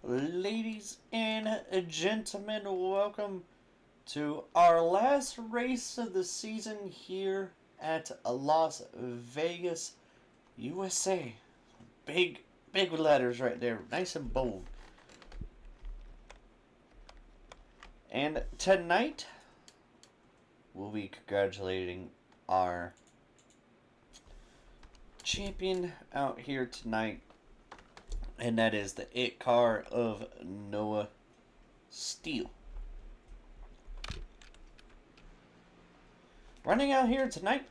Ladies and gentlemen, welcome to our last race of the season here at Las Vegas, USA. Big, big letters right there, nice and bold. And tonight, we'll be congratulating our champion out here tonight, and that is the it car of Noah Steele. Running out here tonight,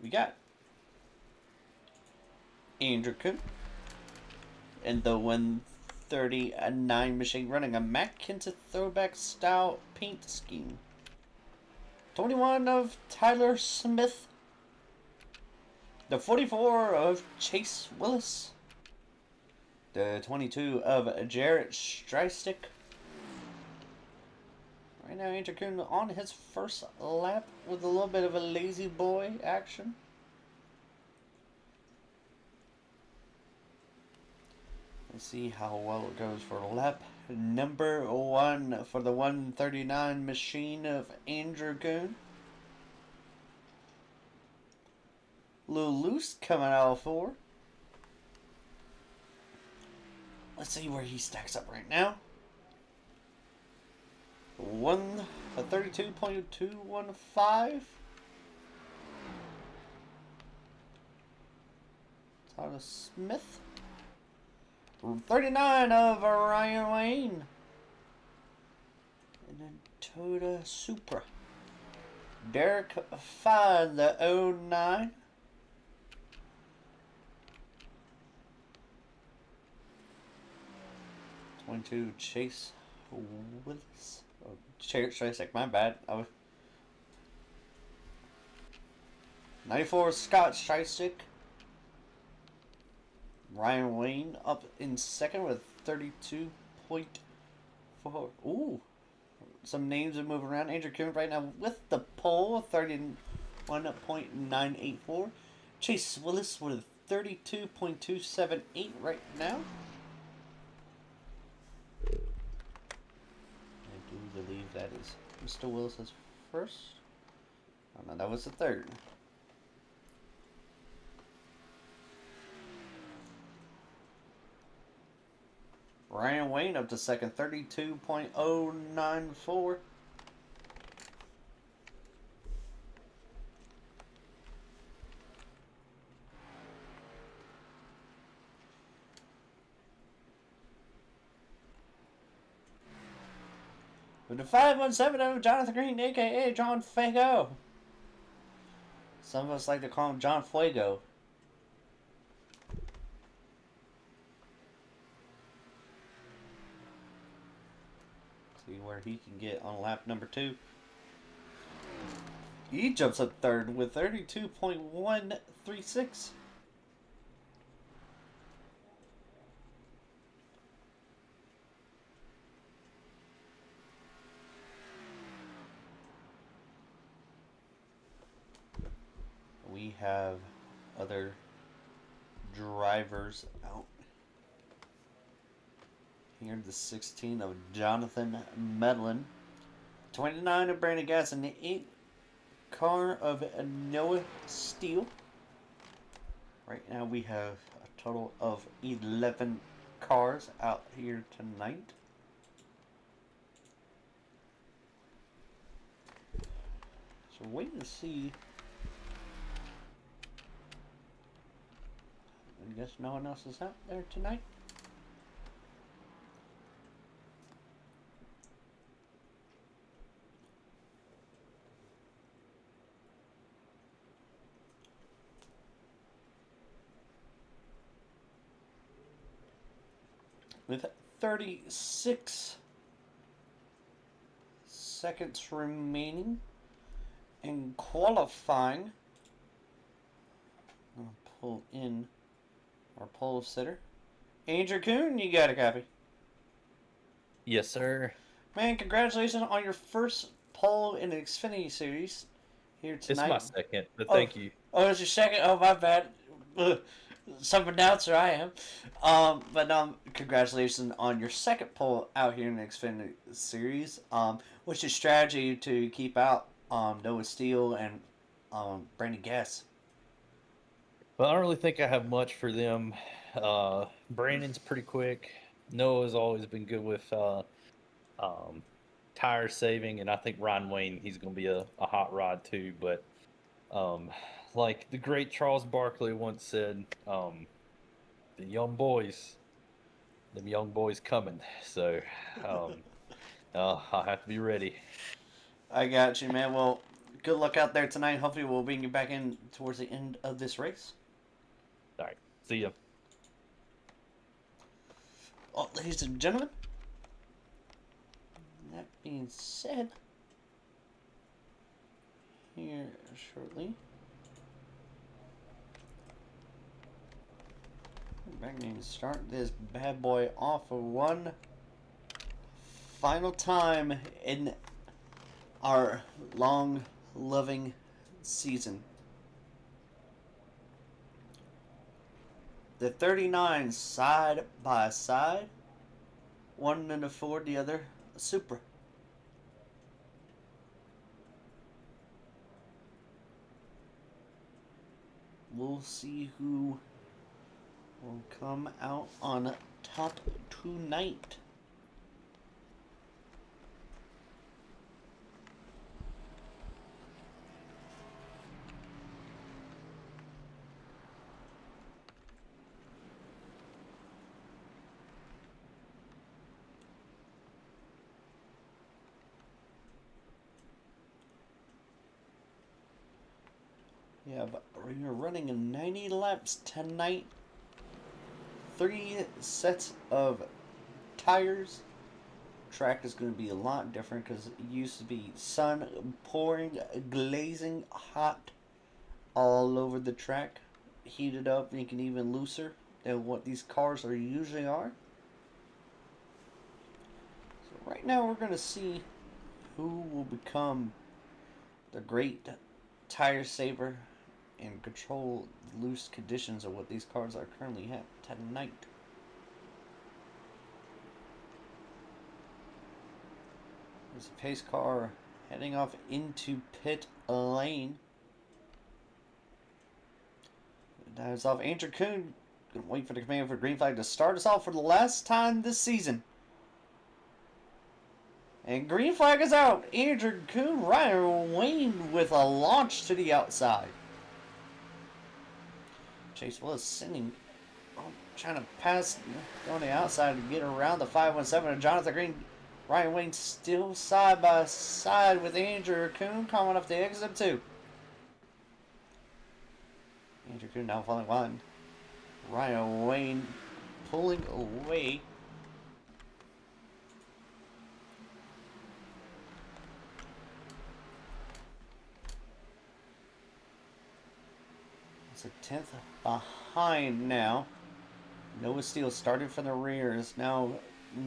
we got Andrew Coon in the 139 machine running a Matt Kenseth throwback style paint scheme. 21 of Tyler Smith. The 44 of Chase Willis. The 22 of Jarrett Strystick. Right now, Andrew Coon on his first lap with a little bit of a lazy boy action. Let's see how well it goes for lap number 1 for the 139 machine of Andrew Coon. Little loose coming out of 4. Let's see where he stacks up right now. 32.215. Tyler Smith. 39 of Ryan Wayne. And then Toyota Supra. Derek Fine, the 09. Chase Willis. Oh, Chase, my bad. 94 Scott Shistick. Ryan Wayne up in second with 32.4. Ooh. Some names are moving around. Andrew Coon right now with the pole, 31.984. Chase Willis with 32.278 right now. I do believe that is Mr. Willis's first. Oh no, that was the third. Ryan Wayne up to second, 32.094. With the 517 of Jonathan Green, a.k.a. John Fago. Some of us like to call him John Fuego. See where he can get on lap number 2. He jumps up third with 32.136. We have other drivers out. Here the 16 of Jonathan Medlin. 29 of Brandon Gass and the 8 car of Noah Steele. Right now we have a total of 11 cars out here tonight. So wait to see. I guess no one else is out there tonight. With 36 seconds remaining in qualifying, I'm going to pull in our pole sitter. Andrew Coon, you got a copy? Yes, sir. Man, congratulations on your first pole in the Xfinity series here tonight. It's my second, but thank you. Oh, it's your second? Oh, my bad. some announcer I am. Congratulations on your second pole out here in the Xfinity Series. What's your strategy to keep out Noah Steele and Brandon Guess? But I don't really think I have much for them. Brandon's pretty quick. Noah's always been good with um, tire saving, and I think Ryan Wayne, he's going to be a hot rod too. But um, like the great Charles Barkley once said, the young boys, them young boys coming. So um, I'll have to be ready. I got you, man. Well, good luck out there tonight. Hopefully, we'll bring you back in towards the end of this race. All right, see ya. Oh, ladies and gentlemen, that being said, here shortly, we're back to start this bad boy off for one final time in our long, loving season. The 39 side by side, one in a Ford, the other a Supra. We'll see who will come out on top tonight. Yeah, but we're running 90 laps tonight. 3 sets of tires. Track is going to be a lot different because it used to be sun pouring, glazing hot all over the track. Heated up, making it even looser than what these cars are usually are. So right now we're going to see who will become the great tire saver and control loose conditions of what these cars are currently have tonight. There's a pace car heading off into pit lane. Dives off Andrew Kuhn. Gonna wait for the command for green flag to start us off for the last time this season. And green flag is out. Andrew Kuhn, Ryan Wayne with a launch to the outside. Chase Willis sending, trying to pass on the outside to get around the 517 of Jonathan Green. Ryan Wayne still side by side with Andrew Kuhn coming off the exit too. Andrew Kuhn now falling line. Ryan Wayne pulling away. It's a 10th behind now. Noah Steele started from the rear, is now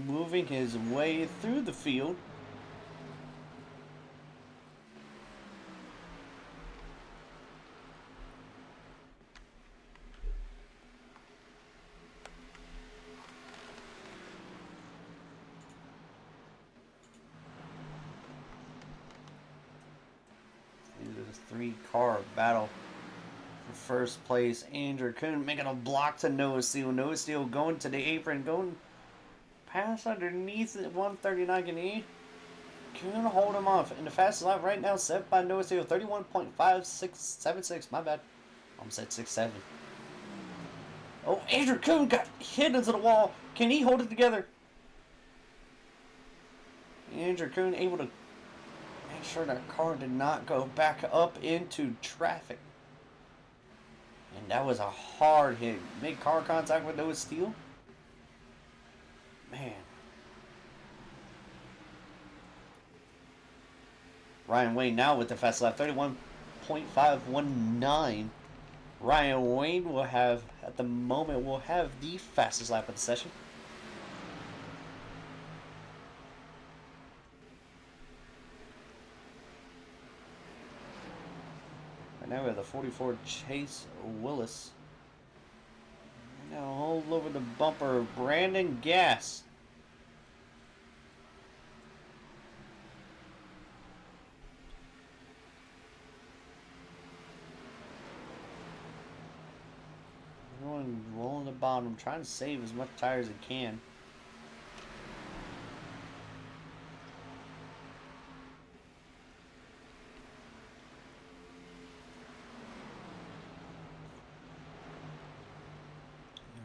moving his way through the field. This 3-car battle for first place. Andrew Kuhn making a block to Noah Steele. Noah Steele going to the apron, going past underneath at 139. Can he? Kuhn hold him off. In the fastest lap right now, set by Noah Steele, 31.5676. My bad. Almost said 6.7. Oh, Andrew Kuhn got hit into the wall. Can he hold it together? Andrew Kuhn able to make sure that car did not go back up into traffic. And that was a hard hit. Make car contact with Noah Steele. Man. Ryan Wayne now with the fast lap, 31.519. Ryan Wayne will have, at the moment, will have the fastest lap of the session. Right now we have the 44 Chase Willis. Now all over the bumper, Brandon Gass. Everyone rolling the bottom, trying to save as much tire as he can.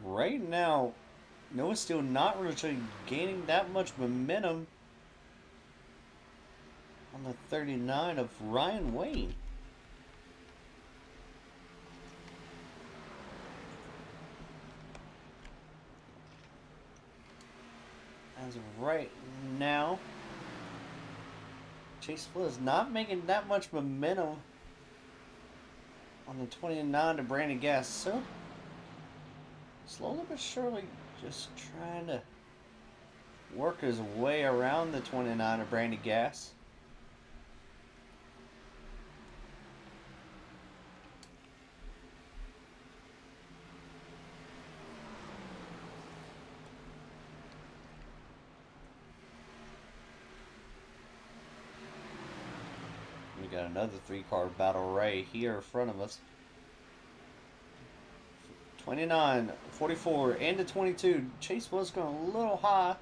Right now, Noah's still not really gaining that much momentum on the 39 of Ryan Wayne. As of right now, Chase Willis not making that much momentum on the 29 to Brandon Gass. So, slowly but surely, just trying to work his way around the 29 of Brandon Gass. We got another 3-car battle right here in front of us. 29, 44, and the 22. Chase was going a little high.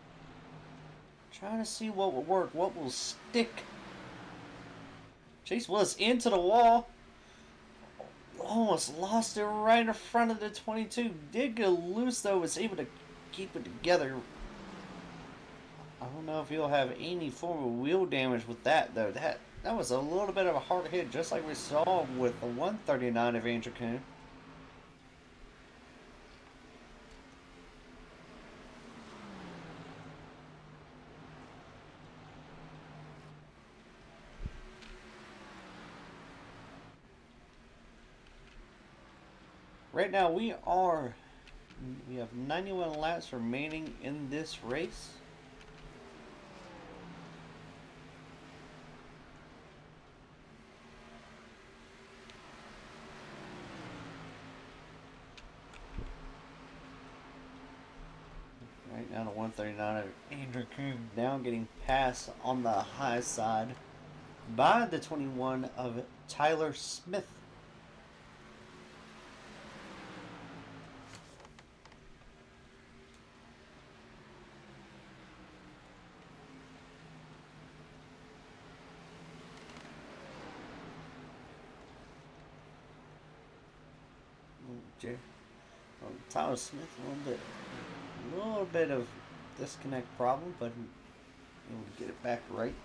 Trying to see what will work, what will stick. Chase was into the wall. Almost lost it right in front of the 22. Did get loose though, was able to keep it together. I don't know if he'll have any form of wheel damage with that though. That was a little bit of a hard hit, just like we saw with the 139 of Andrew Kuhn. Right now we have 91 laps remaining in this race. Right now the 139 of Andrew Kuhn now getting passed on the high side by the 21 of Tyler Smith. Tyler Smith, a little bit of disconnect problem, but able to get it back right.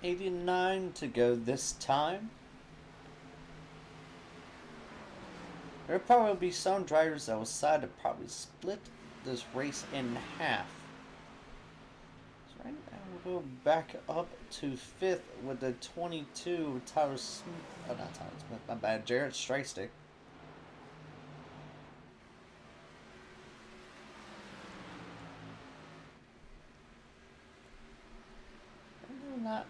$89 to go this time. There'll probably be some drivers that will decide to probably split this race in half. So right now we'll go back up to 5th with the 22 Tyler Smith. Oh, not Tyler Smith, my bad. Jarrett Strikestick. Not.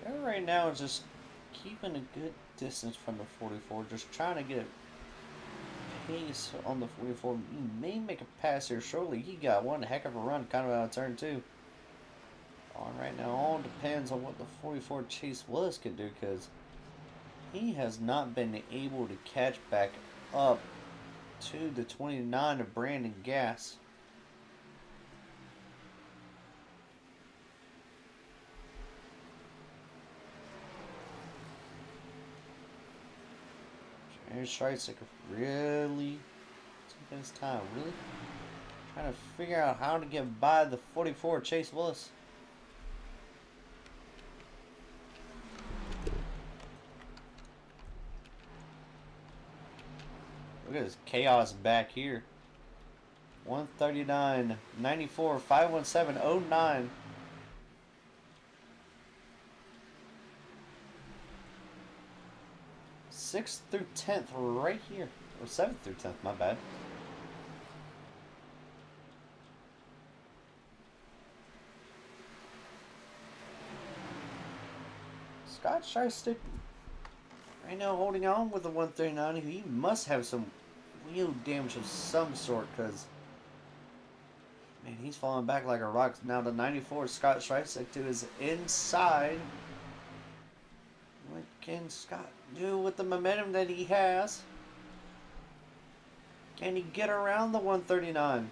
Trevor right now is just keeping a good distance from the 44, just trying to get a pace on the 44. He may make a pass here shortly. He got one heck of a run kind of out of turn 2. On right now, all depends on what the 44 Chase Willis can do, because he has not been able to catch back up to the 29 of Brandon Gass. Here's Schreitziger really taking his time, really trying to figure out how to get by the 44 Chase Willis. Look at this chaos back here. 139, 94, 517, 09. 6th through 10th right here. Or 7th through 10th, my bad. Scott Shistick right now holding on with the 139. He must have some wheel damage of some sort, because man, he's falling back like a rock. Now the 94 Scott Shistick to his inside. What can Scott do with the momentum that he has? Can he get around the 139?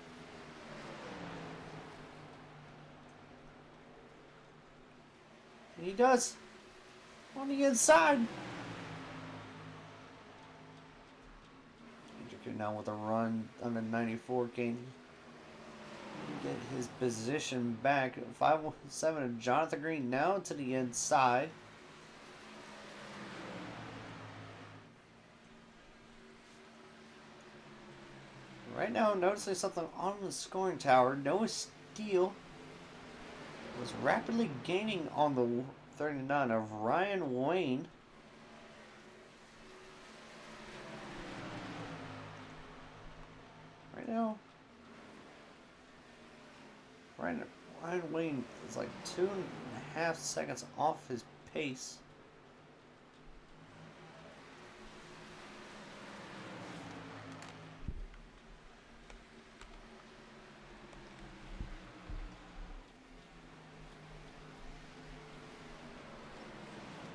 And he does. On the inside. Andrew now with a run on the 94. Can he get his position back? 517 of Jonathan Green now to the inside. Right now, I'm noticing something on the scoring tower. Noah Steele was rapidly gaining on the 39 of Ryan Wayne. Right now, Ryan Wayne is like 2.5 seconds off his pace.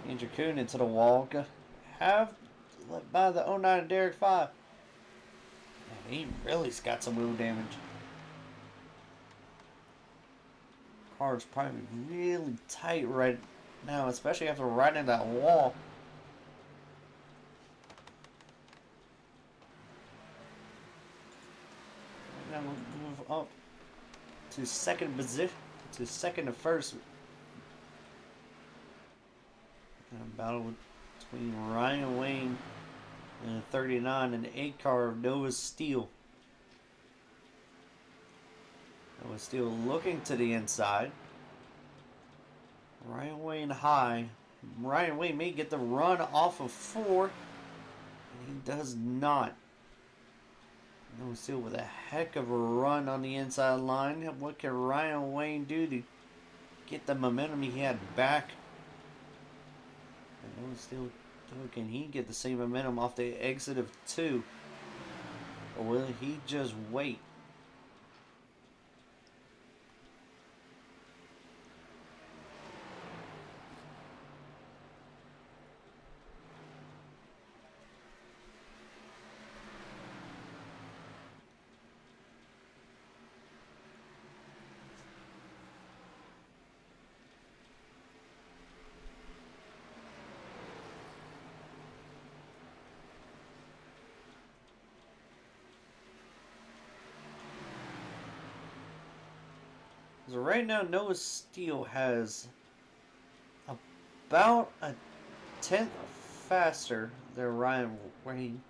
Andrew Kuhn into the wall. Have let by the 09 Derek 5. Man, he really's got some wheel damage. Car's probably really tight right now, especially after riding that wall. Now we'll move up to second position, to second to first. A battle between Ryan Wayne and 39 and the 8 car of Noah Steele. Noah Steele looking to the inside. Ryan Wayne high. Ryan Wayne may get the run off of 4. And he does not. Noah Steele with a heck of a run on the inside line. What can Ryan Wayne do to get the momentum he had back? And Noah Steele, can he get the same momentum off the exit of 2? Or will he just wait? So right now, Noah Steele has about a 10th faster than Ryan Wayne.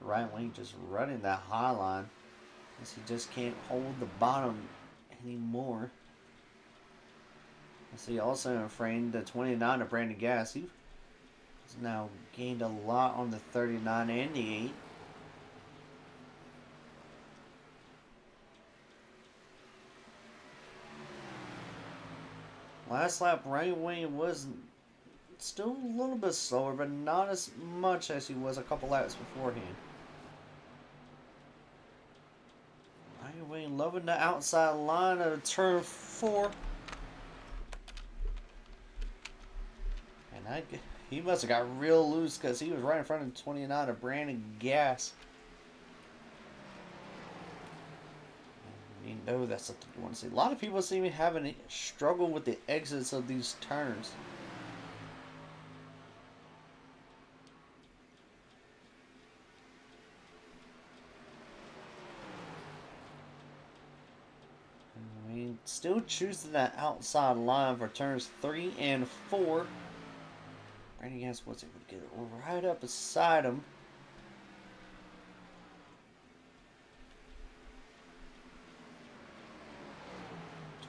Ryan Wayne just running that high line, as he just can't hold the bottom anymore. I see also in frame the 29 of Brandon Gass. He's now gained a lot on the 39 and the 8. Last lap, Ryan Wayne was still a little bit slower, but not as much as he was a couple laps beforehand. Ryan Wayne loving the outside line of turn 4. And he must have got real loose, because he was right in front of 29 of Brandon Gass. You know that's something you want to see. A lot of people seem to having a struggle with the exits of these turns. I mean, still choosing that outside line for turns 3 and 4. Brandon Gass was able to get it right up beside him.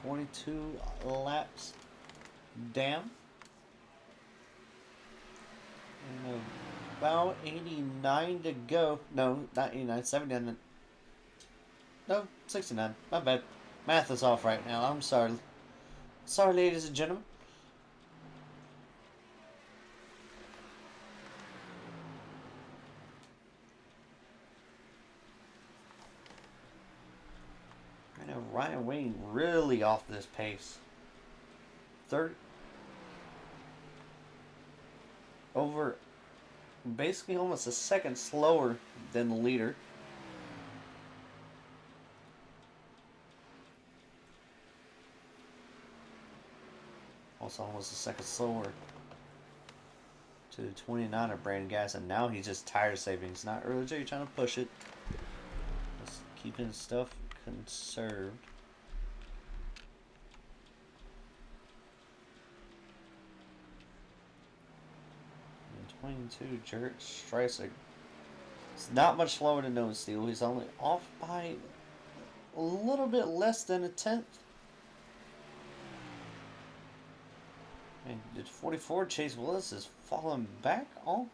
22 laps down. And about 89 to go. No, not 89, 79. No, 69. My bad. Math is off right now. I'm sorry. Sorry, ladies and gentlemen. I know Ryan Wayne really off this pace. Third. Over basically almost a second slower than the leader. Also almost a second slower to the 29 of Brandon Gas, and now he's just tire saving. He's not really trying to push it. Just keeping his stuff conserved. And 22, Jarrett Streisig. It's not much slower than Noah Steele. He's only off by a little bit less than a tenth. And the 44 Chase Willis is falling back all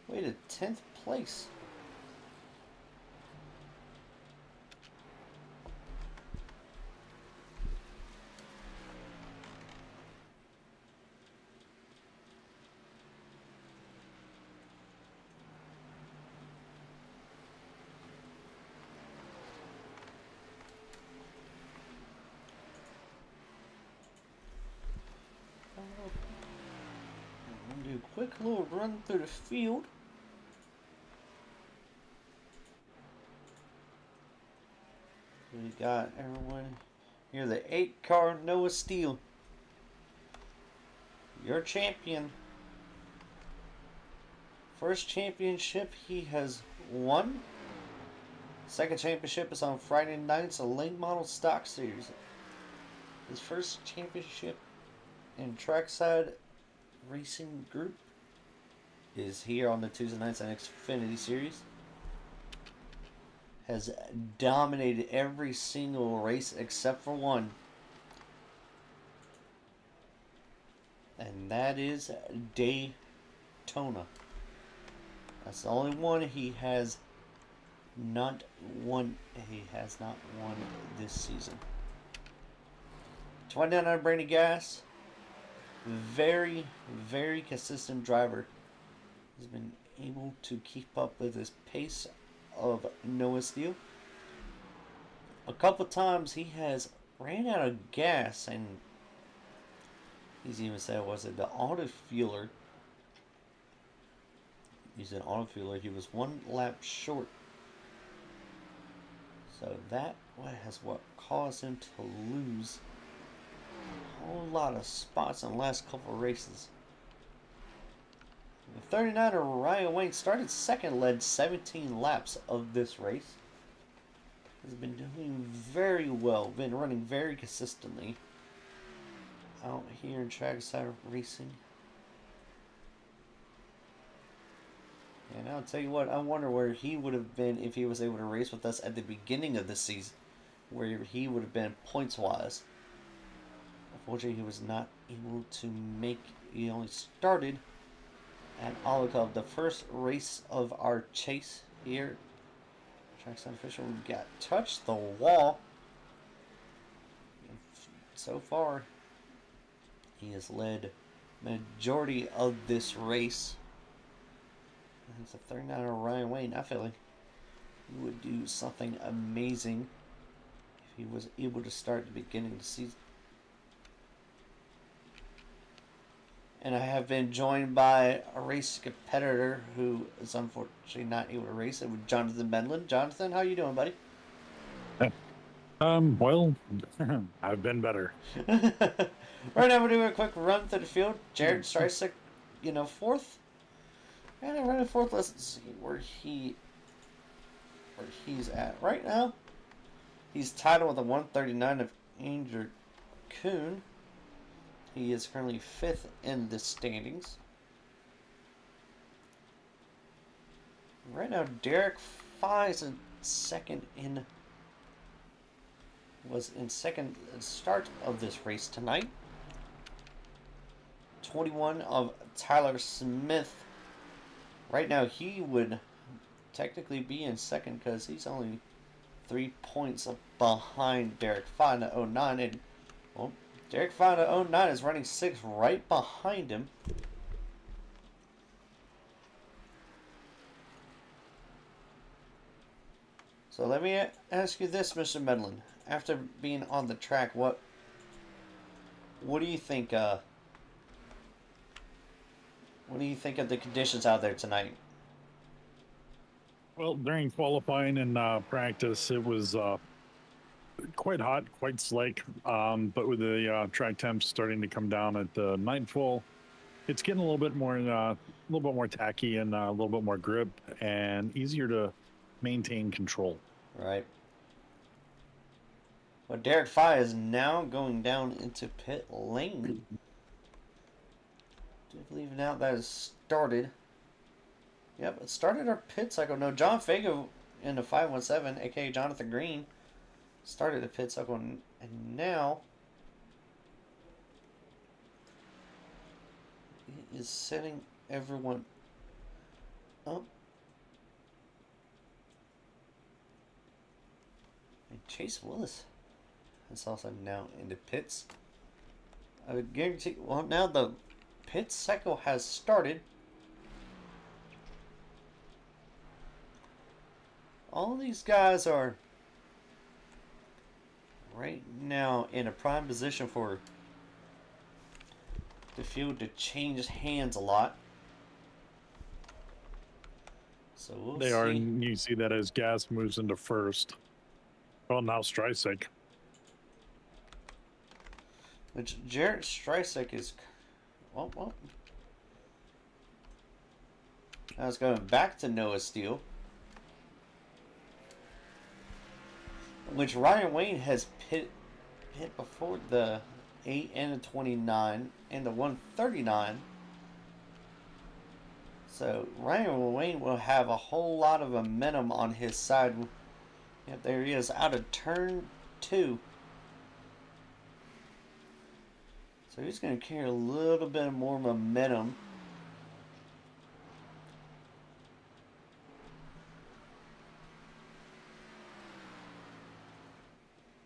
the way to 10th place. I'm gonna do a quick little run through the field. We got everyone here. The 8-car Noah Steele, your champion. First championship he has won. Second championship is on Friday nights, a late model stock series. His first championship in trackside racing group is here on the Tuesday nights and Xfinity series. Has dominated every single race except for one. And that is Daytona. That's the only one he has not won. He has not won this season. 29 Brandon Gas. Very, very consistent driver. He's been able to keep up with his pace of Noah Steele. A couple times he has ran out of gas, and he's even said, was it the auto fueler? Using auto fueler, he was one lap short. So that has what caused him to lose a whole lot of spots in the last couple of races. The 39er Ryan Wayne started second, led 17 laps of this race. Has been doing very well, been running very consistently out here in trackside racing. And I'll tell you what, I wonder where he would have been if he was able to race with us at the beginning of the season, where he would have been points wise. Unfortunately, he was not able to make. He only started at Olive, the first race of our chase here. Trackside official got touched the wall. So far, he has led majority of this race. It's a 39er Ryan Wayne. I feel like he would do something amazing if he was able to start at the beginning of the season. And I have been joined by a race competitor who is unfortunately not able to race it, with Jonathan Medlin. Jonathan, how you doing, buddy? Well, I've been better. Right now we're doing a quick run through the field. Jared Streisig, fourth. And I'm running fourth. Let's see where he's at right now. He's tied with a 139 of Andrew Kuhn. He is currently fifth in the standings. Right now, Derek Fye is in second was in second start of this race tonight. 21 of Tyler Smith Right now, he would technically be in second because he's only 3 points behind Derek Fonda 09. And, well, Derek Fonda 09 is running 6 right behind him. So let me ask you this, Mr. Medlin. After being on the track, what do you think? What do you think of the conditions out there tonight? Well, during qualifying and practice, it was quite hot, quite slick. But with the track temps starting to come down at the nightfall, it's getting a little bit more tacky and a little bit more grip and easier to maintain control. Right. Well, Derek Fye is now going down into pit lane. Do believe now that has started. Yep, it started our pit cycle. No, John Fago in the 517, aka Jonathan Green, started the pit cycle, and now he is setting everyone up. And Chase Willis is also now in the pits. I would guarantee. Well, now the pit cycle has started. All these guys are right now in a prime position for the field to change hands a lot. So we'll They see. are, and you see that as Gas moves into first. Well, now Streisig. Which Jarrett Streisig is. Well. Now it's going back to Noah Steele. Which Ryan Wayne has hit before the 8 and the 29 and the 139. So Ryan Wayne will have a whole lot of momentum on his side. Yep, there he is out of turn 2. So he's going to carry a little bit more momentum.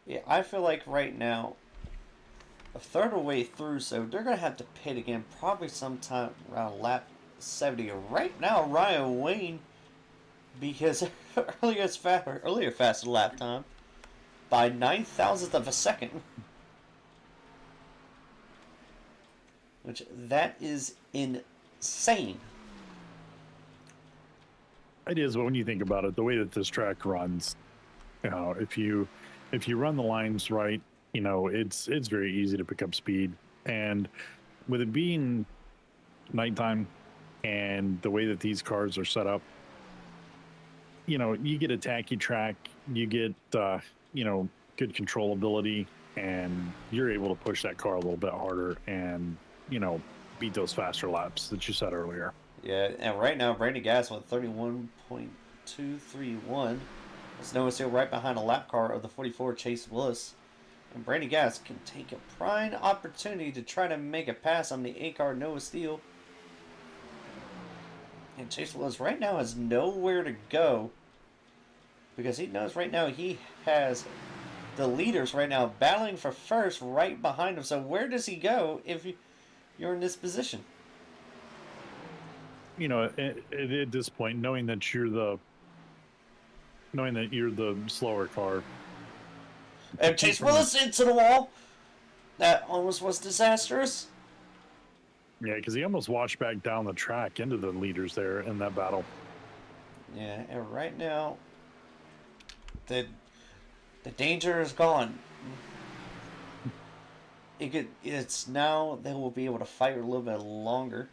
Yeah, I feel like right now, a third of the way through, so they're going to have to pit again probably sometime around lap 70. Right now, Ryan Wayne, because earlier fastest lap time by 9,000th of a second. Which, that is insane. It is, but when you think about it, the way that this track runs, if you run the lines right, it's very easy to pick up speed. And with it being nighttime and the way that these cars are set up, you get a tacky track, you get good controllability, and you're able to push that car a little bit harder and beat those faster laps that you said earlier. Yeah, and right now Brandon Gas went 31.231. It's Noah Steele right behind a lap car of the 44 Chase Willis. And Brandon Gas can take a prime opportunity to try to make a pass on the 8-car Noah Steele. And Chase Willis right now has nowhere to go because he knows right now he has the leaders right now battling for first right behind him. So where does he go if you're in this position? At this point, knowing that you're the slower car. And Chase Willis into the wall. That almost was disastrous. Yeah, because he almost washed back down the track into the leaders there in that battle. Yeah, and right now, the danger is gone. It's now they will be able to fight a little bit longer.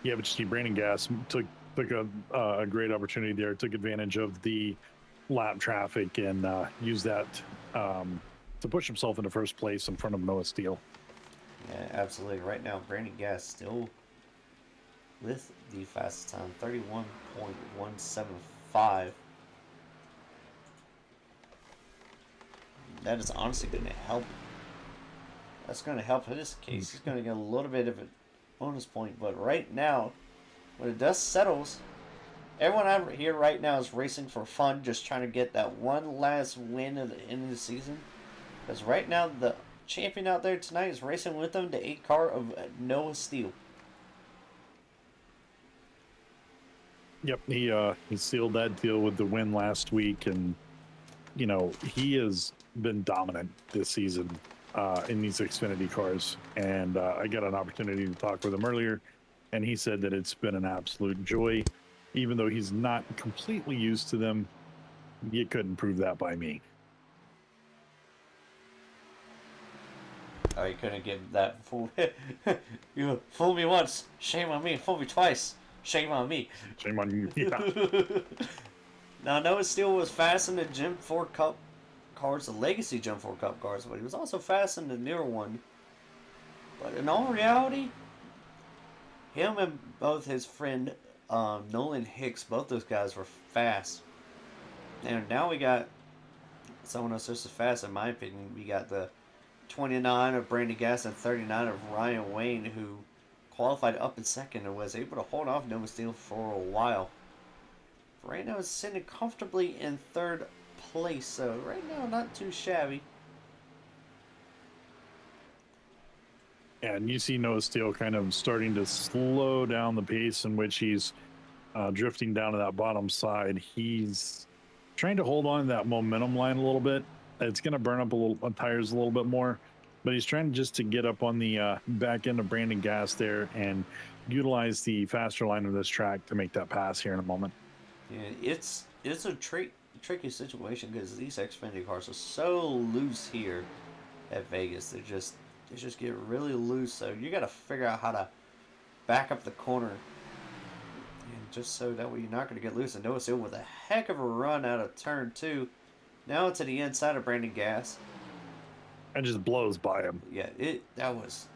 Yeah, but you see, Brandon Gas took a great opportunity there, took advantage of the lap traffic and used that to push himself into first place in front of Noah Steele. Yeah, absolutely. Right now, Brandon Gas still with the fastest time, 31.175. That is honestly going to help. That's going to help in this case. He's going to get a little bit of a bonus point, but right now, when the dust settles, everyone out here right now is racing for fun, just trying to get that one last win at the end of the season. Because right now, the champion out there tonight is racing with them, the 8 car of Noah Steele. Yep, he sealed that deal with the win last week, and he has been dominant this season in these Xfinity cars. And I got an opportunity to talk with him earlier, and he said that it's been an absolute joy, even though he's not completely used to them. You couldn't prove that by me. Oh, you couldn't give that fool. You fooled me once, shame on me. Fool me twice, shame on me. Shame on you. Yeah. Now, Noah Steele was fast in the Gen 4 Cup cars, the Legacy Gen 4 Cup cars, but he was also fast in the newer one. But in all reality, him and both his friend Nolan Hicks, both those guys were fast. And now we got someone else just as fast, in my opinion. We got the 29 of Brandon Gass and 39 of Ryan Wayne, who qualified up in second and was able to hold off Noah Steele for a while. Right now, it's sitting comfortably in third place, so right now, not too shabby. And you see Noah Steele kind of starting to slow down the pace in which he's drifting down to that bottom side. He's trying to hold on to that momentum line a little bit. It's going to burn up tires a little bit more, but he's trying just to get up on the back end of Brandon Gass there and utilize the faster line of this track to make that pass here in a moment. Yeah, it's a tricky situation because these Xfinity cars are so loose here at Vegas. They just get really loose. So you got to figure out how to back up the corner, and just so that way you're not going to get loose. And Noah Steele with a heck of a run out of turn 2, now to the inside of Brandon Gass. And just blows by him. Yeah, it was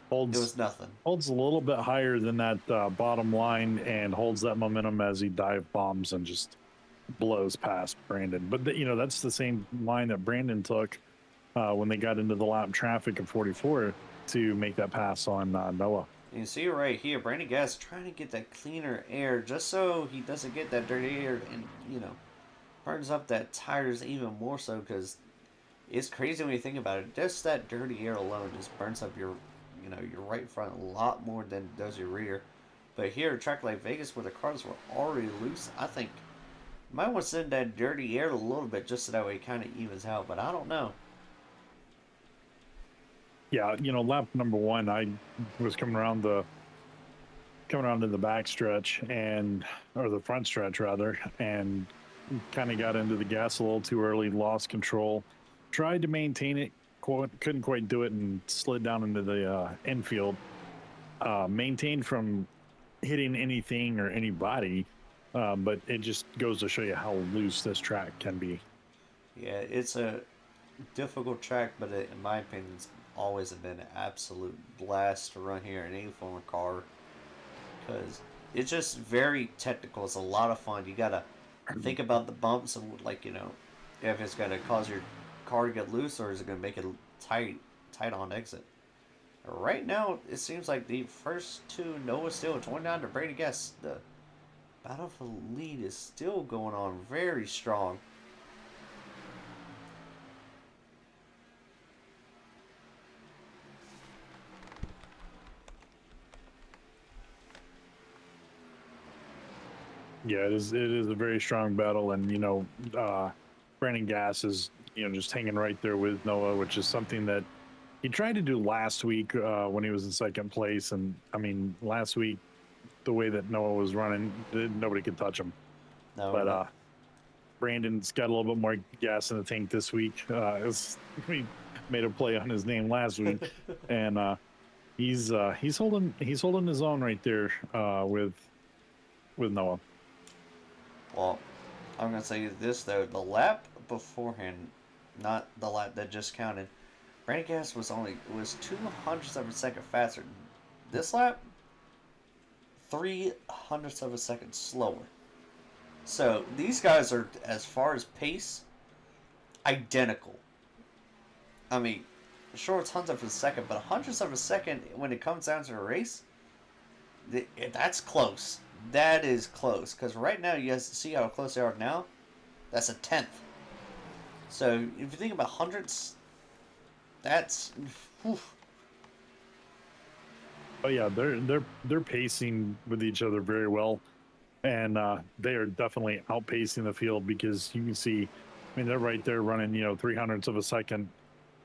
nothing. Holds a little bit higher than that bottom line and holds that momentum as he dive bombs and just blows past Brandon. But that's the same line that Brandon took when they got into the lap traffic of 44 to make that pass on Noah. And you see right here, Brandon Gass trying to get that cleaner air just so he doesn't get that dirty air and burns up that tires even more so, because it's crazy when you think about it. Just that dirty air alone just burns up your right front a lot more than it does your rear. But here, a track like Vegas where the cars were already loose, I think you might want to send that dirty air a little bit just so that way it kind of evens out. But I don't know. Yeah, lap number 1, I was coming around to the back stretch or the front stretch rather, and kind of got into the gas a little too early, lost control, tried to maintain it, couldn't quite do it, and slid down into the infield. Maintained from hitting anything or anybody, but it just goes to show you how loose this track can be. Yeah, it's a difficult track, but in my opinion, it's always been an absolute blast to run here in any form of car, because it's just very technical. It's a lot of fun. You gotta think about the bumps and if it's gonna cause your car to get loose or is it gonna make it tight on exit. Right now, it seems like the first two, Noah Steele 29 to Brady Guess, the battle for the lead is still going on very strong. Yeah, it is a very strong battle, and Brandon Gass is just hanging right there with Noah, which is something that he tried to do last week when he was in second place. And I mean, last week, the way that Noah was running, nobody could touch him. No, But Brandon's got a little bit more gas in the tank this week. We made a play on his name last week, and he's holding his own right there with Noah. Well, I'm going to say this, though. The lap beforehand, not the lap that just counted, Brandon Gass was 200ths of a second faster. This lap, 300ths of a second slower. So, these guys are, as far as pace, identical. I mean, sure, it's hundredths of a second, but hundredths of a second, when it comes down to a race, that's close. that is close. Because right now, you guys see how close they are now? That's a tenth. So if you think about hundreds, that's... Whew. Oh yeah, they're pacing with each other very well, and they are definitely outpacing the field because you can see, I mean, they're right there running 300ths of a second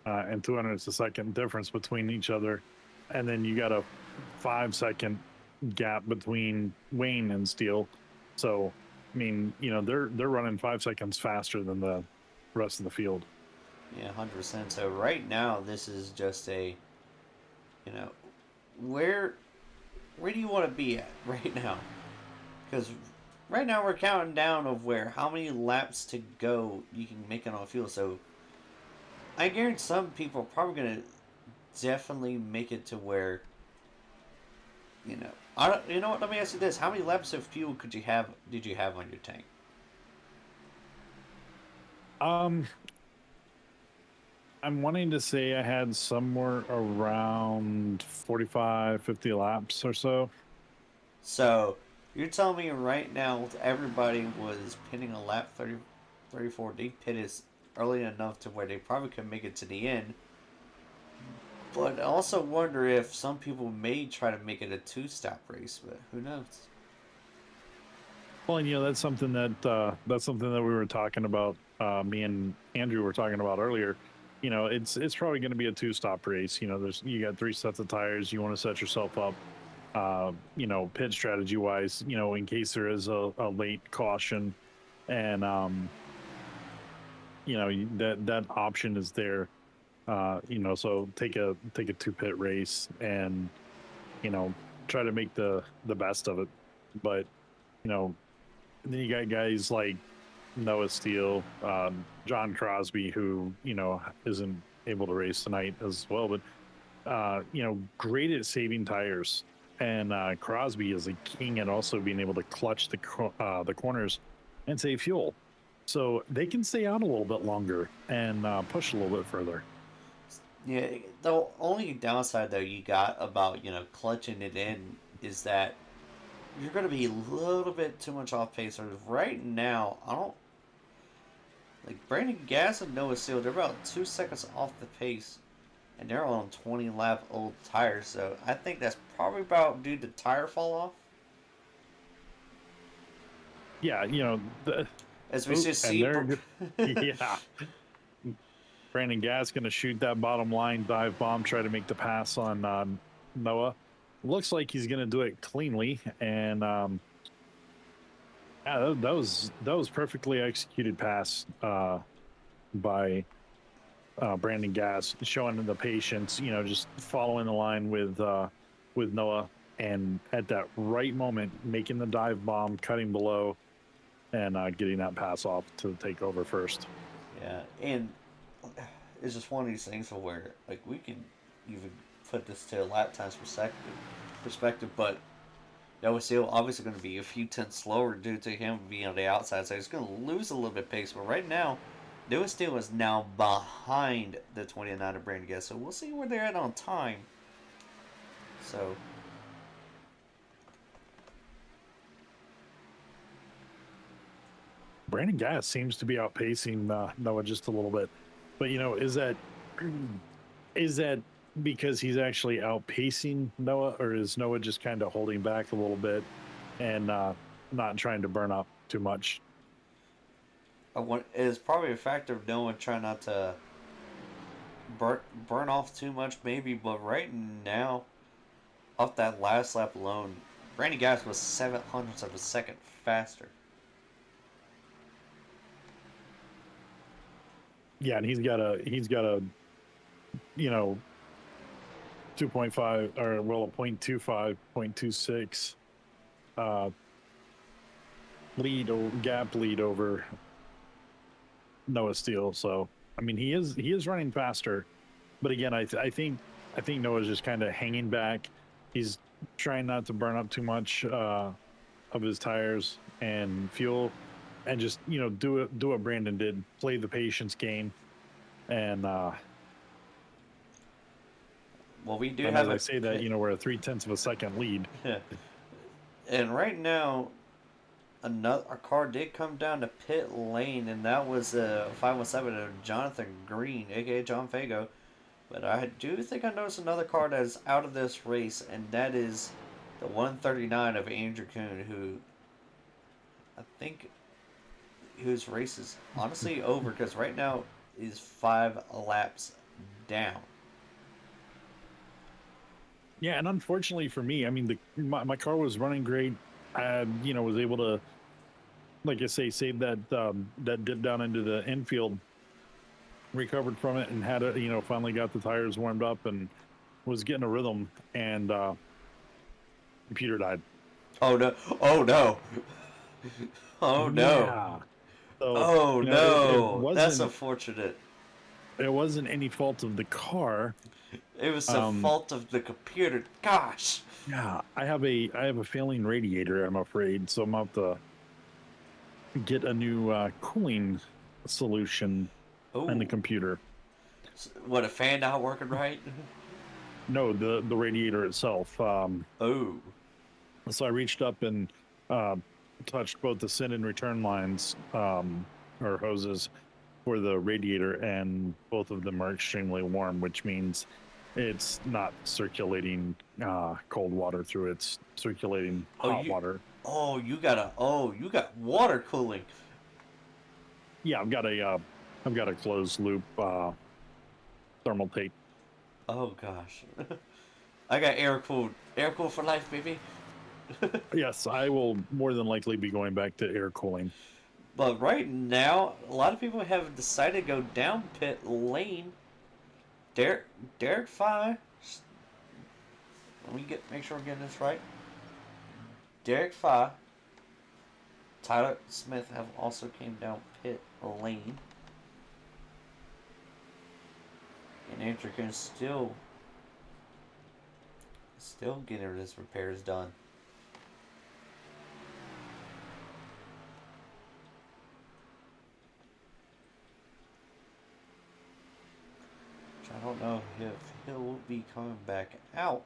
and 200ths a second difference between each other, and then you got a 5 second gap between Wayne and Steele. So I mean, they're running 5 seconds faster than the rest of the field. Yeah, 100%. So right now, this is just a, you know, where where do you want to be at right now? Because right now we're counting down of where how many laps to go you can make it on the field. So I guarantee some people are probably gonna definitely make it to where I don't. You know what? Let me ask you this: how many laps of fuel could you have? Did you have on your tank? Um, I'm wanting to say I had somewhere around 45, 50 laps or so. So you're telling me right now everybody was pitting a lap 30, 34. They pitted early enough to where they probably could make it to the end. But I also wonder if some people may try to make it a two-stop race, but who knows? Well, and that's something that we were talking about. Me and Andrew were talking about earlier. It's probably going to be a two-stop race. You got 3 sets of tires. You want to set yourself up, pit strategy wise. In case there is a late caution, and that option is there. So take a two pit race and you know try to make the best of it. But you know then you got guys like Noah Steele, John Crosby, who isn't able to race tonight as well, but great at saving tires. And Crosby is a king at also being able to clutch the corners and save fuel, so they can stay out a little bit longer and push a little bit further. Yeah, the only downside though you got about clutching it in is that you're going to be a little bit too much off pace. Right now, I don't like Brandon Gas and Noah Seal. They're about 2 seconds off the pace, and they're on 20 lap old tires. So I think that's probably about due to tire fall off. Yeah, As we just and see, they're yeah. Brandon Gas going to shoot that bottom line dive bomb, try to make the pass on Noah. Looks like he's going to do it cleanly, and yeah, that was perfectly executed pass by Brandon Gas, showing the patience. Just following the line with Noah, and at that right moment, making the dive bomb, cutting below, and getting that pass off to take over first. yeah, and it's just one of these things where like we can even put this to lap times perspective, but that was still obviously going to be a few tenths slower due to him being on the outside, so he's going to lose a little bit of pace. But right now, Noah Steele is now behind the 29 of Brandon Guest, so we'll see where they're at on time. So Brandon Gas seems to be outpacing Noah just a little bit, but is that because he's actually outpacing Noah, or is Noah just kind of holding back a little bit and not trying to burn up too much? it's probably a factor of Noah trying not to burn off too much, maybe. But right now, off that last lap alone, Brandon Gas was 700ths of a second faster. Yeah, and he's got a you know 2.5 or well a 0.25 0.26 lead or gap lead over Noah Steele. So I mean he is running faster, but again I think Noah's just kind of hanging back. He's trying not to burn up too much of his tires and fuel, and just do what Brandon did, play the patience game, and Well, we do and have as I say that, we're a 0.3 of a second lead. And right now, a car did come down to pit lane, and that was 517 of Jonathan Green, aka John Fago. But I do think I noticed another car that is out of this race, and that is the 139 of Andrew Kuhn, who I think whose race is honestly over because right now is 5 laps down. Yeah, and unfortunately for me, I mean, my car was running great. I, was able to, like I say, save that dip down into the infield, recovered from it, and had it. Finally got the tires warmed up and was getting a rhythm. And computer died. Oh no! Oh no! Oh no! Yeah. So Oh it no! That's wasn't unfortunate. any fault of the car. It was the fault of the computer. Gosh. Yeah, I have a failing radiator, I'm afraid. So I'm about to get a new cooling solution in the Oh, computer. what, a fan not working right? No, the radiator itself. Oh. So I reached up and touched both the send and return lines or hoses for the radiator, and both of them are extremely warm, which means it's not circulating cold water through, it's circulating Oh, hot water. you got water cooling. Yeah, I've got a closed loop thermal tape. Oh gosh. I got air cooled for life, baby. Yes, I will more than likely be going back to air cooling. But right now, a lot of people have decided to go down pit lane. Derek Fye. Let me make sure I'm getting this right. Derek Fye, Tyler Smith have also came down pit lane. And Andrew can still getting his repairs done. Which I don't know if he'll be coming back out.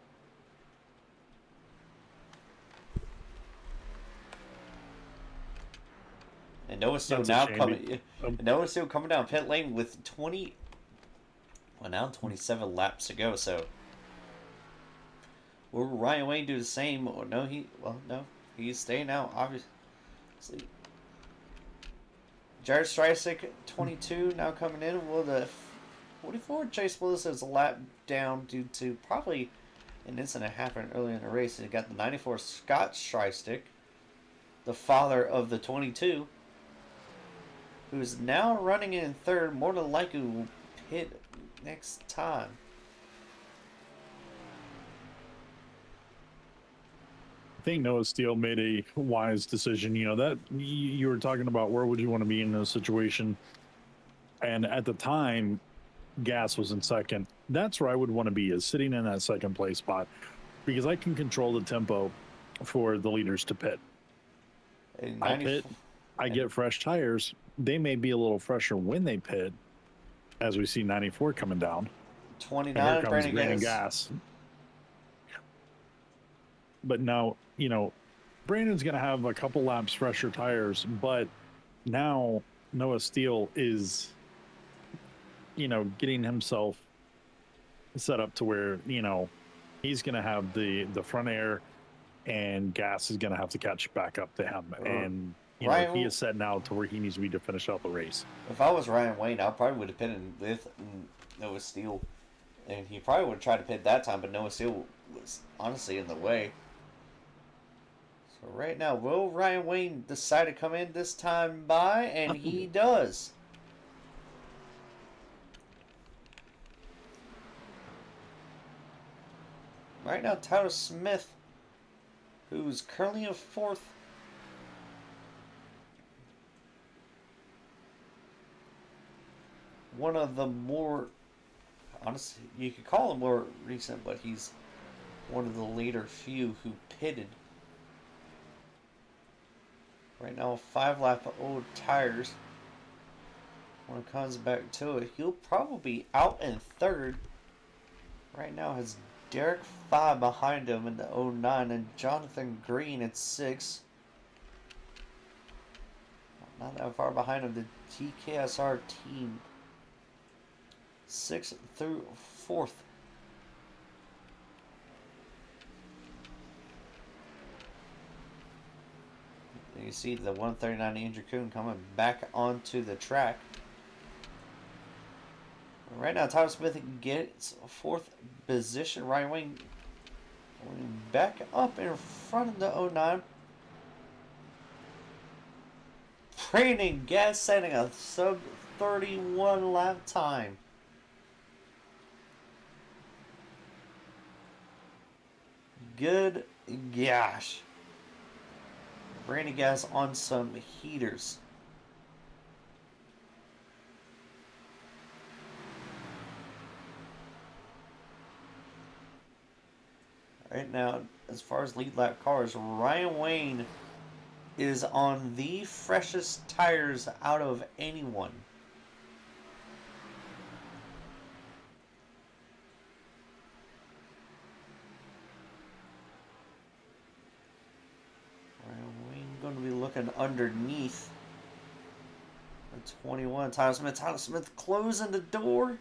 And Noah's still Noah's still coming down pit lane with 27 laps to go. So will Ryan Wayne do the same? Or no, he's staying out obviously. Jared Streisig, 22, now coming in. Will the 44 Chase Willis is a lap down due to probably an incident happened earlier in the race. And got the 94 Scott Streisig, the father of the 22, who's now running in third. More than likely will pit next time. I think Noah Steele made a wise decision. That you were talking about, where would you want to be in a situation? And at the time, Gas was in second. That's where I would want to be, is sitting in that second place spot, because I can control the tempo for the leaders to pit. I pit, I get fresh tires. They may be a little fresher when they pit, as we see 94 coming down. 29 Brandon Gas. But now, Brandon's going to have a couple laps fresher tires, but now Noah Steele is, getting himself set up to where, he's going to have the front air, and Gas is going to have to catch back up to him. And, he is set now to where he needs to be to finish out the race. If I was Ryan Wayne, I probably would have pitted with Noah Steele. And he probably would have tried to pit that time, but Noah Steele was honestly in the way. So right now, will Ryan Wayne decide to come in this time by? And he does. Right now, Tyler Smith, who's currently in fourth. One of the more, honestly, you could call him more recent, but he's one of the later few who pitted. Right now, 5-lap old tires. When it comes back to it, he'll probably be out in third. Right now, his Derek 5 behind him in the 09, and Jonathan Green at 6. Not that far behind him, the TKSR team. 6th through 4th. You see the 139 Andrew Kuhn coming back onto the track. Right now, Tyler Smith gets 4th position. Ryan Wayne going back up in front of the 09. Brandon Gas setting a sub 31 lap time. Good gosh. Brandon Gas on some heaters. Right now, as far as lead lap cars, Ryan Wayne is on the freshest tires out of anyone. Ryan Wayne going to be looking underneath the 21. Tyler Smith closing the door.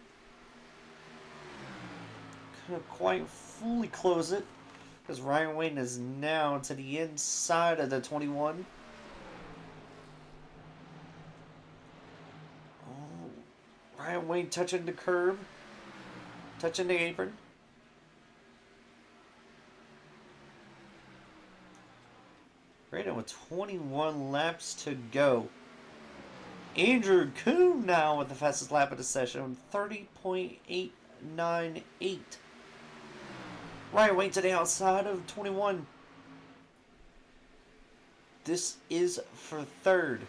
Couldn't quite fully close it, because Ryan Wayne is now to the inside of the 21. Oh, Ryan Wayne touching the curb, touching the apron. Right now with 21 laps to go. Andrew Kuhn now with the fastest lap of the session, 30.898. Ryan Wayne to the outside of 21. This is for 3rd.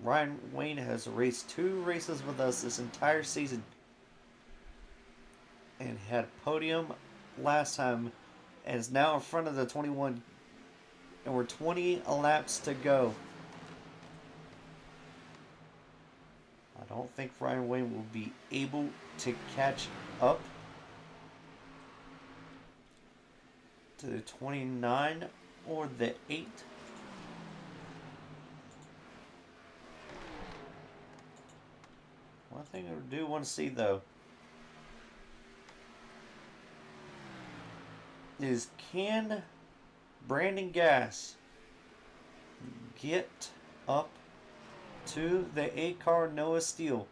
Ryan Wayne has raced 2 races with us this entire season and had podium last time and is now in front of the 21, and we're 20 laps to go. I don't think Ryan Wayne will be able to catch up to the 29 or the 8. One thing I do want to see, though, is can Brandon Gass get up to the 8-car Noah Steele?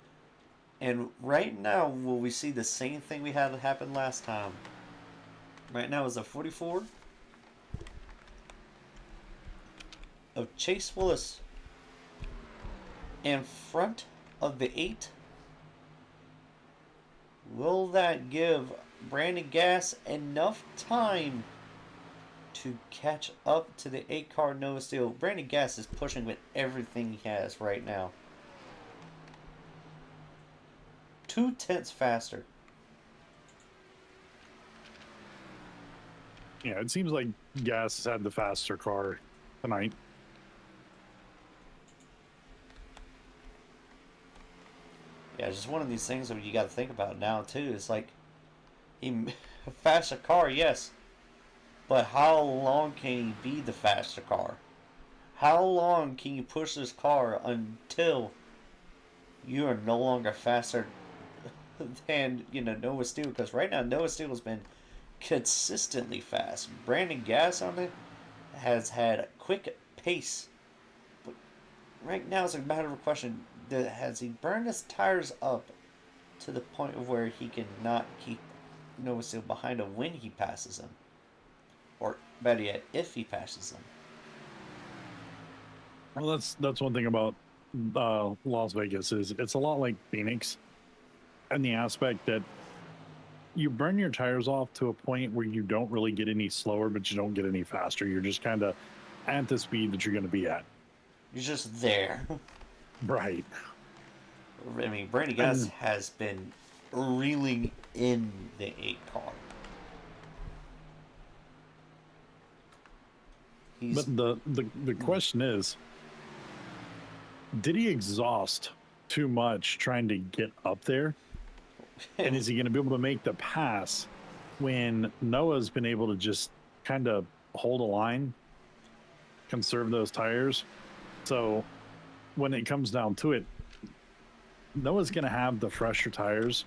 And right now, will we see the same thing we had happen last time? Right now is a 44 of Chase Willis in front of the 8. Will that give Brandon Gass enough time to catch up to the 8-car Noah Steele? Brandon Gass is pushing with everything he has right now. 0.2 faster. Yeah, it seems like Gas has had the faster car tonight. Yeah, it's just one of these things that you got to think about now too. It's like, he faster car, yes, but how long can he be the faster car? How long can you push this car until you are no longer faster than, Noah Steele? Because right now Noah Steele has been consistently fast. Brandon Gass on it has had a quick pace, but right now it's a matter of a question: has he burned his tires up to the point of where he cannot keep Noah Steele behind him when he passes him, or better yet, if he passes him? Well, that's one thing about Las Vegas is it's a lot like Phoenix, and the aspect that you burn your tires off to a point where you don't really get any slower, but you don't get any faster. You're just kind of at the speed that you're going to be at. You're just there. Right. I mean, Brandon Gass has been reeling in the 8-car. But the question is, did he exhaust too much trying to get up there? And is he going to be able to make the pass when Noah's been able to just kind of hold a line, conserve those tires? So when it comes down to it, Noah's going to have the fresher tires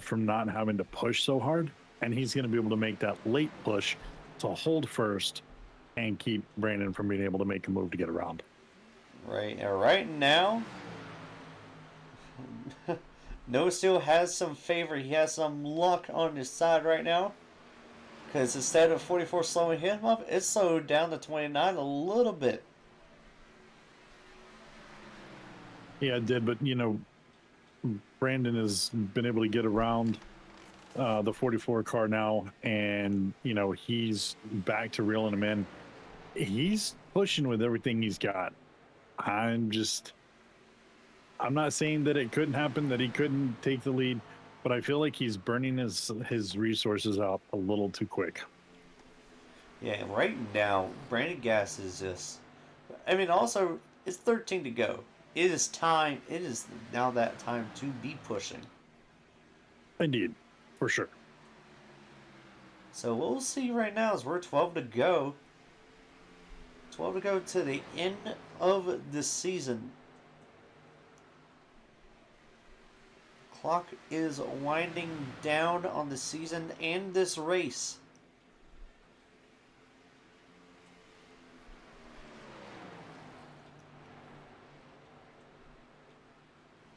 from not having to push so hard. And he's going to be able to make that late push to hold first and keep Brandon from being able to make a move to get around. Right, and right now, Noah still has some favor. He has some luck on his side right now. Because instead of 44 slowing him up, it's slowed down to 29 a little bit. Yeah, it did. But, Brandon has been able to get around the 44 car now. And, he's back to reeling him in. He's pushing with everything he's got. I'm not saying that it couldn't happen, that he couldn't take the lead, but I feel like he's burning his resources out a little too quick. Yeah, and right now, Brandon Gass is just... I mean, also, it's 13 to go. It is time. It is now that time to be pushing. Indeed, for sure. So what we'll see right now is we're 12 to go. 12 to go to the end of the season. Clock is winding down on the season and this race.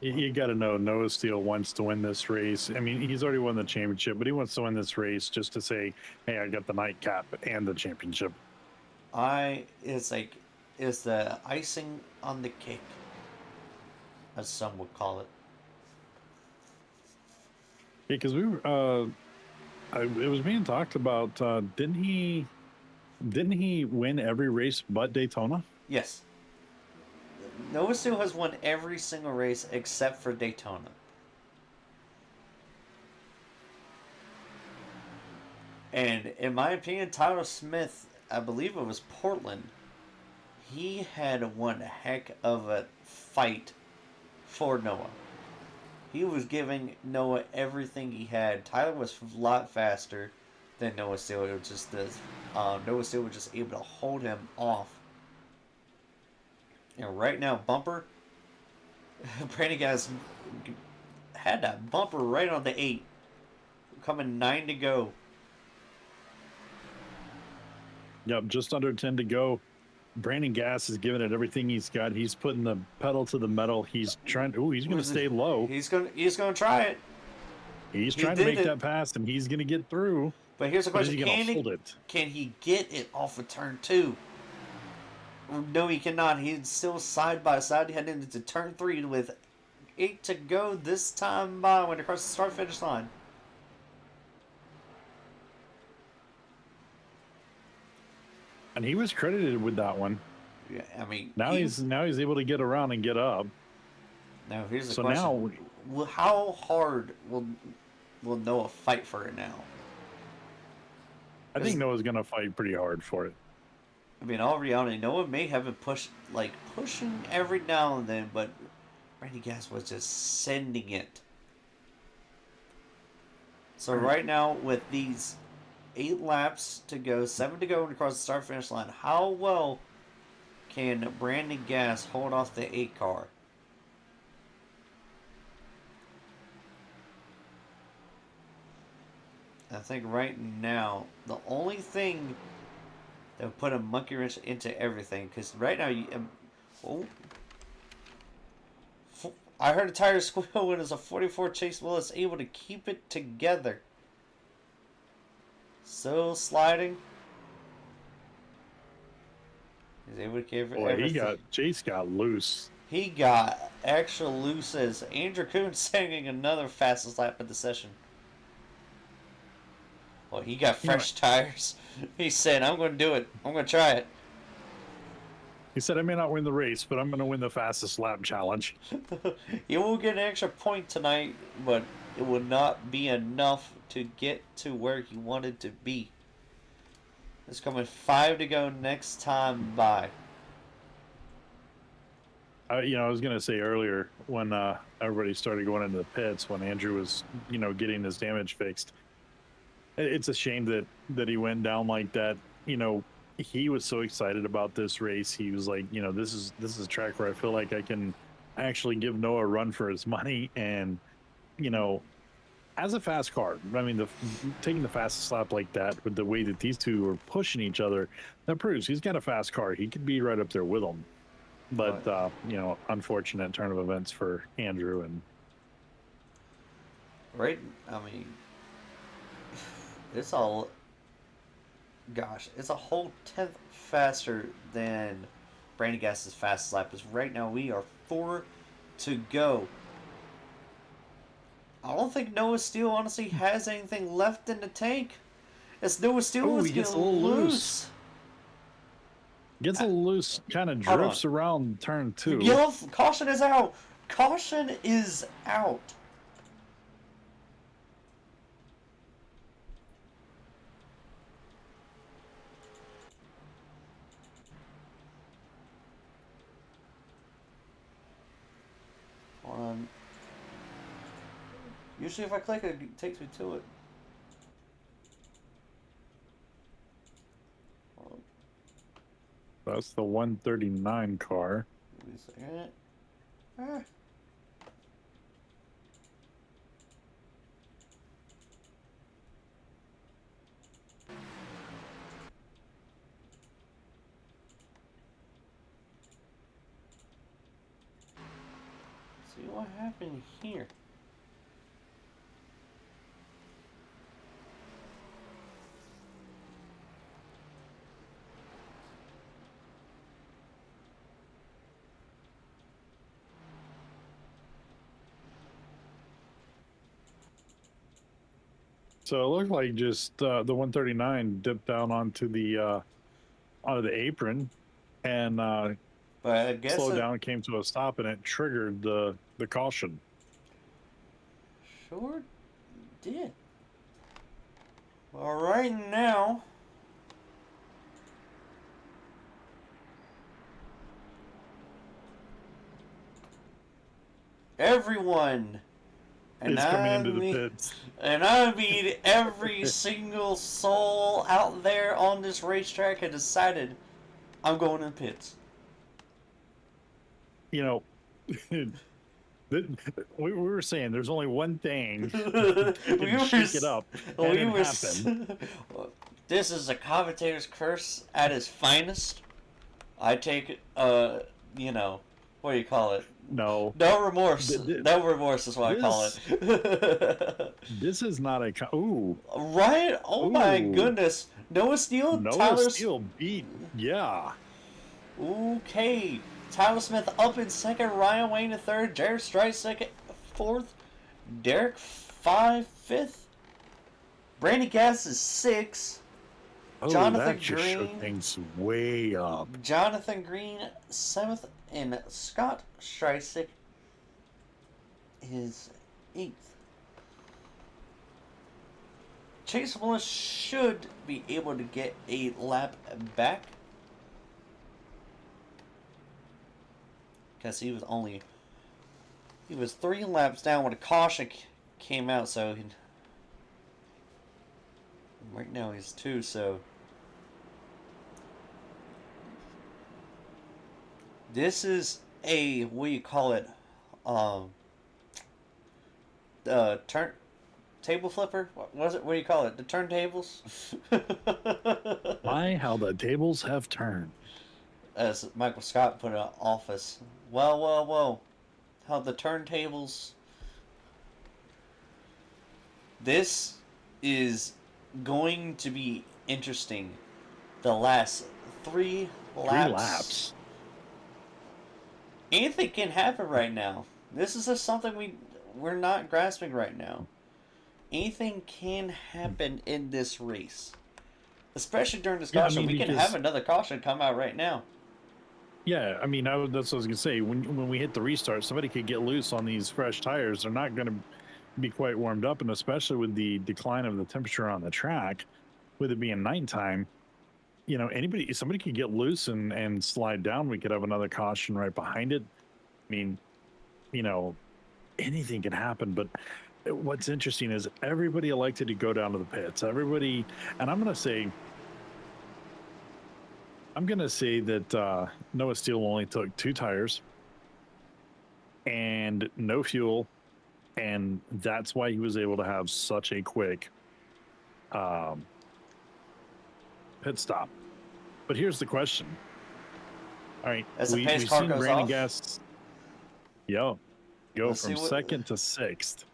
You got to know Noah Steele wants to win this race. I mean, he's already won the championship, but he wants to win this race just to say, hey, I got the nightcap and the championship. It's the icing on the cake, as some would call it. Yeah, because we were, it was being talked about. Didn't he win every race but Daytona? Yes. Noah Steele has won every single race except for Daytona. And in my opinion, Tyler Smith, I believe it was Portland, he had one heck of a fight for Noah. He was giving Noah everything he had. Tyler was a lot faster than Noah Steele. It was just this. Noah Steele was just able to hold him off. And right now, bumper. Brandon Gass had that bumper right on the 8. Coming 9 to go. Yep, just under 10 to go. Brandon Gass is giving it everything he's got. He's putting the pedal to the metal. He's trying. He's going to stay low. He's going to try it. He's trying to make that pass, and he's going to get through. But here's the question: hold can he get it off of turn 2? No, he cannot. He's still side by side heading into turn 3 with 8 to go this time by when across the start-finish line. And he was credited with that one. Yeah, I mean, now he's able to get around and get up. Now here's the question: how hard will Noah fight for it now? I think Noah's going to fight pretty hard for it. I mean, all reality, Noah may have been pushing every now and then, but Brandon Gass was just sending it. So right now, with these 8 laps to go, 7 to go across the start-finish line, how well can Brandon Gass hold off the 8 car? I think right now, the only thing that would put a monkey wrench into everything, because right now, I heard a tire squeal when it was a 44 Chase Willis able to keep it together. Still sliding. He's able to keep everything. Chase got loose. He got extra loose as Andrew Kuhn singing another fastest lap of the session. Well, he got fresh tires. He said, I'm going to do it. I'm going to try it. He said, I may not win the race, but I'm going to win the fastest lap challenge. He will get an extra point tonight, but it will not be enough to get to where he wanted to be. It's coming 5 to go next time by. I was gonna say earlier when everybody started going into the pits when Andrew was, getting his damage fixed. It's a shame that he went down like that. He was so excited about this race. He was like, this is a track where I feel like I can actually give Noah a run for his money, and you know, as a fast car, I mean, taking the fastest lap like that with the way that these two are pushing each other, that proves he's got a fast car. He could be right up there with them. But unfortunate turn of events for Andrew. And right. I mean, it's all. Gosh, it's a whole tenth faster than Brandon Gass's fastest lap. Because right now we are 4 to go. I don't think Noah Steele honestly has anything left in the tank. As Noah Steele was he gets getting a little loose. Gets a little loose, kind of drifts around turn 2. Yellow caution is out. Caution is out. Hold on. Usually if I click it, it takes me to it. That's the 139 car. Wait a second. Ah. See what happened here. So it looked like just the 139 dipped down onto the apron, and But I guess slowed down, came to a stop, and it triggered the caution. Sure did. Well, right now, everyone, and It's coming into the pits. And I mean every single soul out there on this racetrack had decided, I'm going to the pits. We were saying there's only one thing that can shake it up, and it happened. This is a commentator's curse at its finest. I take what do you call it? No remorse. No remorse is what I call it. This is not a ooh. Right? Oh my goodness. Noah Steele? Noah Steele beat, yeah. Okay. Tyler Smith up in second, Ryan Wayne in third, Jared Strice second, fourth, Derek 5, fifth, Brandy Gass is 6. Jonathan that just Green shook things way up. Jonathan Green 7th, and Scott Streisick is 8th. Chase Willis should be able to get a lap back, because he was 3 laps down when a caution came out, so right now he's 2, so this is a, what do you call it, table flipper? What was it? What do you call it? The turntables? My, how the tables have turned. As Michael Scott put in an office. Well. How the turntables. This is going to be interesting. The last 3 laps. 3 laps. Anything can happen right now. This is just something we're not grasping right now. Anything can happen in this race. Especially during this caution. We can have another caution come out right now. Yeah, I mean, that's what I was going to say. When we hit the restart, somebody could get loose on these fresh tires. They're not going to be quite warmed up, and especially with the decline of the temperature on the track, with it being nighttime, somebody could get loose and slide down. We could have another caution right behind it. mean, you know, anything can happen. But what's interesting is everybody elected to go down to the pits. Everybody, and I'm going to say that Noah Steele only took 2 tires and no fuel, and that's why he was able to have such a quick pit stop. But here's the question. All right, As the pace car seen goes Brandon off. Gass, go Let's from see what- second to 6th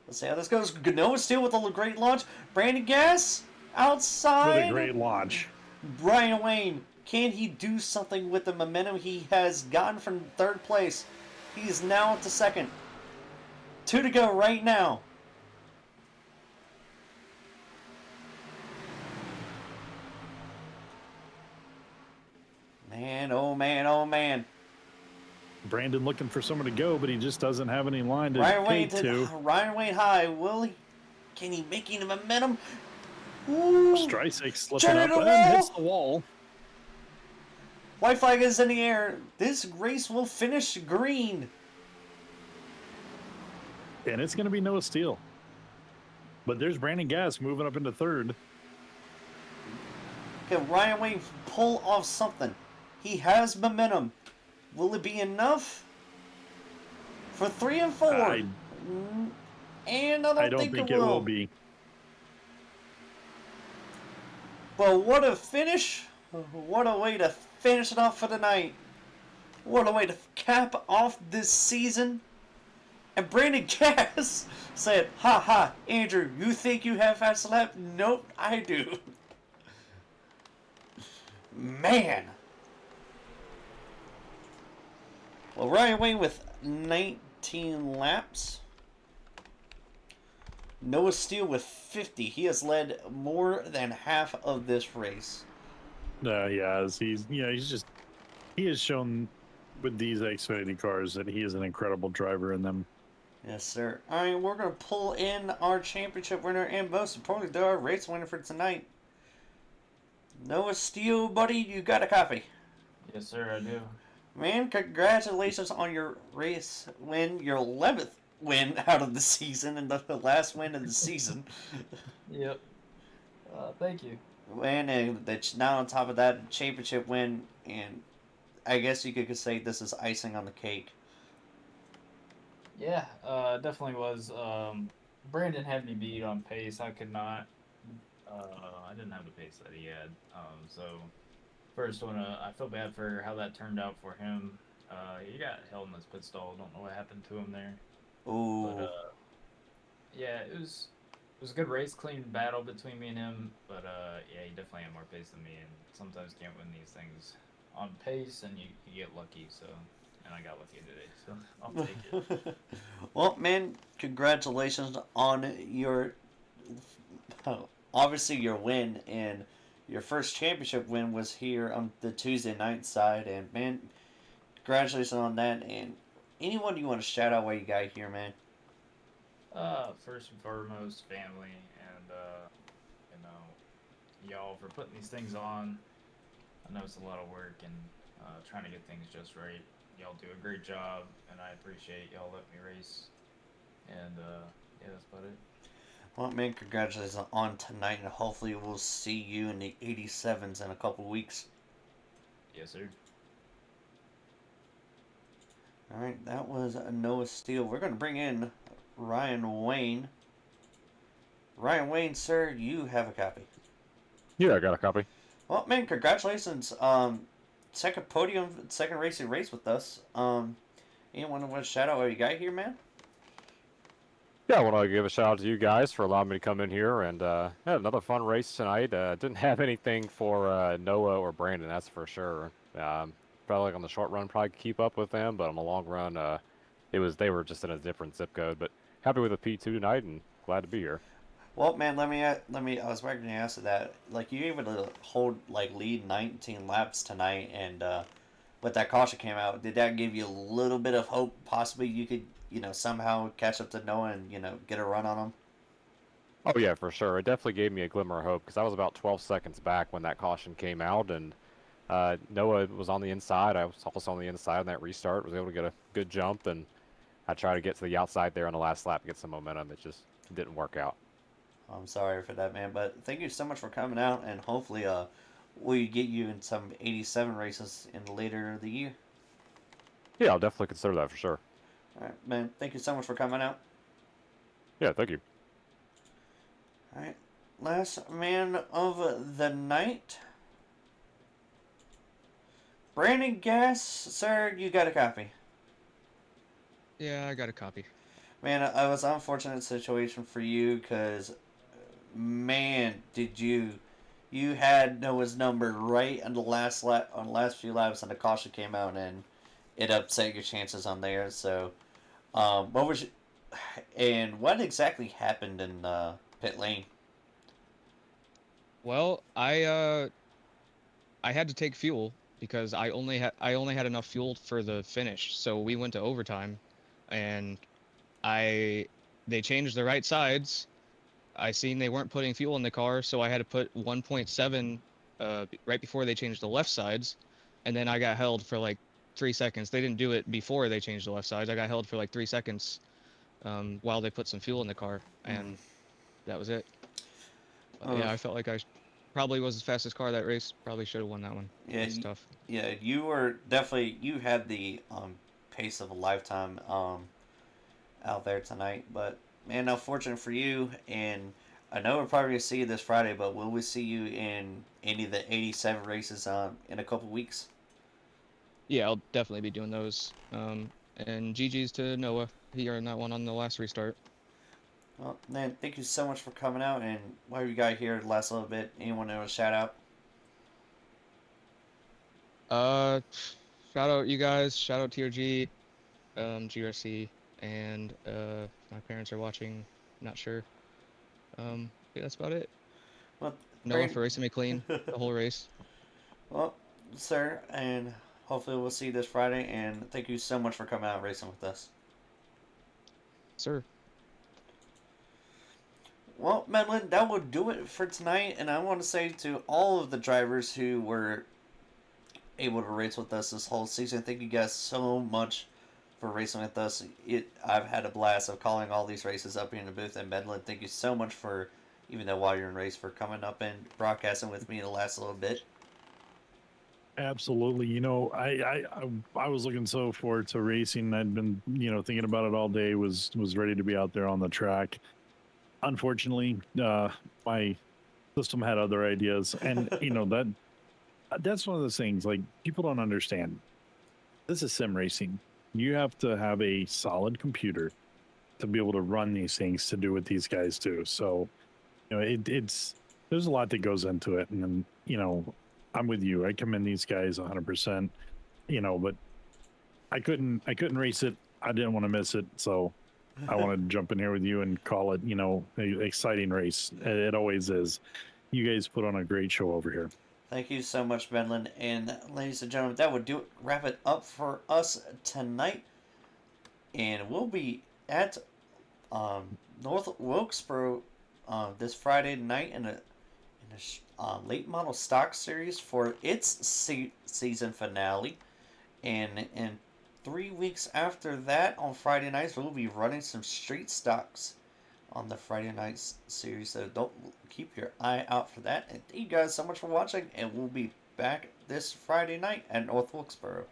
Let's see how this goes. Noah Steele with a great launch. Brandon Gass outside. with a great launch. Brian Wayne, can he do something with the momentum he has gotten from 3rd place? He is now to 2nd. 2 to go right now. Man, oh man, oh man. Brandon looking for someone to go, but he just doesn't have any line to Ryan Wayne take to. Ryan Wayne high. Will he? Can he make any momentum? Ooh. Streisig slipping Turn up it and wall. hits the wall. White flag is in the air. This race will finish green. And it's going to be Noah Steele. But there's Brandon Gass moving up into 3rd. Can Ryan Wayne pull off something? He has momentum. Will it be enough for 3 and 4? And I don't think it will be. But what a finish! What a way to finish it off for the night. What a way to cap off this season. And Brandon Gass said, "Ha ha, Andrew, you think you have fast lap? Nope, I do." Man. Well, Ryan Wayne with 19 laps. Noah Steele with 50. He has led more than half of this race. He has. He has shown with these Xfinity cars that he is an incredible driver in them. Yes, sir. All right, we're going to pull in our championship winner and most importantly, our race winner for tonight. Noah Steele, buddy, you got a copy. Yes, sir, I do. Man, congratulations on your race win, your 11th win out of the season and the last win of the season. Yep. Thank you. And now on top of that, championship win, and I guess you could say this is icing on the cake. Yeah, definitely was. Brandon had me beat on pace. I could not. I didn't have the pace that he had. So first one, I feel bad for how that turned out for him. He got held in this pit stall. Don't know what happened to him there. Ooh. But yeah, it was a good race, clean battle between me and him. But yeah, he definitely had more pace than me, and sometimes can't win these things on pace, and you get lucky. So, and I got lucky today, so I'll take it. Well, man, congratulations on your obviously your win, and your first championship win was here on the Tuesday night side, and man, congratulations on that. And anyone you want to shout out while you got here, man? First and foremost, family, and y'all for putting these things on. I know it's a lot of work and trying to get things just right. Y'all do a great job, and I appreciate y'all letting me race. And yeah, that's about it. Well, man, congratulations on tonight, and hopefully we'll see you in the 87s in a couple weeks. Yes, sir. All right, that was Noah Steele. We're going to bring in Ryan Wayne. Ryan Wayne, sir, you have a copy. Yeah, I got a copy. Well, man, congratulations. Second podium, second racing race with us. Anyone want to shout out what you got here, man? Yeah, I want to give a shout out to you guys for allowing me to come in here and had another fun race tonight. Didn't have anything for Noah or Brandon, that's for sure. Felt like on the short run probably could keep up with them, but on the long run, they were just in a different zip code. But happy with a P2 tonight and glad to be here. Well, man, let me. I was going to ask that. Like, you able to hold lead 19 laps tonight, and with that caution came out, did that give you a little bit of hope? Possibly you could, somehow catch up to Noah and get a run on him. Oh yeah, for sure. It definitely gave me a glimmer of hope because I was about 12 seconds back when that caution came out, and Noah was on the inside. I was also on the inside on that restart. Was able to get a good jump, and I tried to get to the outside there on the last lap to get some momentum. It just didn't work out. I'm sorry for that, man, but thank you so much for coming out, and hopefully, we get you in some 87 races in the later of the year. Yeah, I'll definitely consider that for sure. All right, man. Thank you so much for coming out. Yeah, thank you. All right, last man of the night, Brandon Gass, sir. You got a copy. Yeah, I got a copy. Man, I was an unfortunate situation for you because, man, did you had Noah's number right on the last lap on the last few laps, and the caution came out, and it upset your chances on there. So, what was, and what exactly happened in pit lane? Well, I had to take fuel because I only had enough fuel for the finish. So we went to overtime, and I they changed the right sides. I seen they weren't putting fuel in the car, so I had to put 1.7 right before they changed the left sides, and then I got held for like 3 seconds. They didn't do it before they changed the left sides. I got held for like 3 seconds while they put some fuel in the car, and that was it. Uh, Yeah, I felt like probably was the fastest car that race. Probably should have won that one. yeah, It's tough. yeah, you were definitely you had the pace of a lifetime out there tonight. But man, unfortunate for you. And I know we're probably gonna see you this Friday, but will we see you in any of the 87 races in a couple weeks? Yeah, I'll definitely be doing those. And GG's to Noah. He earned that one on the last restart. Well, man, thank you so much for coming out. And while you got here the last little bit, anyone know a shout out? Uh, Shout out you guys. Shout out TRG, GRC, and my parents are watching. Not sure. Yeah, that's about it. Well, Noah Brandon. for racing me clean the whole race. Well, sir, and hopefully we'll see you this Friday. And thank you so much for coming out and racing with us. Sir. Well, Madeline, that will do it for tonight. And I want to say to all of the drivers who were able to race with us this whole season, thank you guys so much for racing with us. I've had a blast of calling all these races up here in the booth. And Madeline, thank you so much for, even though while you're in race, for coming up and broadcasting with me the last little bit. Absolutely. I was looking so forward to racing. I'd been, thinking about it all day, was ready to be out there on the track. Unfortunately, my system had other ideas. And, that's one of those things, like, people don't understand. This is sim racing. You have to have a solid computer to be able to run these things, to do what these guys do. So, it's there's a lot that goes into it. And then, I'm with you. I commend these guys 100%, but I couldn't race it. I didn't want to miss it. So I wanted to jump in here with you and call it, an exciting race. It always is. You guys put on a great show over here. Thank you so much, Medlin. And ladies and gentlemen, that would wrap it up for us tonight. And we'll be at North Wilkesboro this Friday night in a late model stock series for its season finale. And in 3 weeks after that, on Friday nights, we'll be running some street stocks on the Friday night series. So don't keep your eye out for that. And thank you guys so much for watching. And we'll be back this Friday night at North Wilkesboro.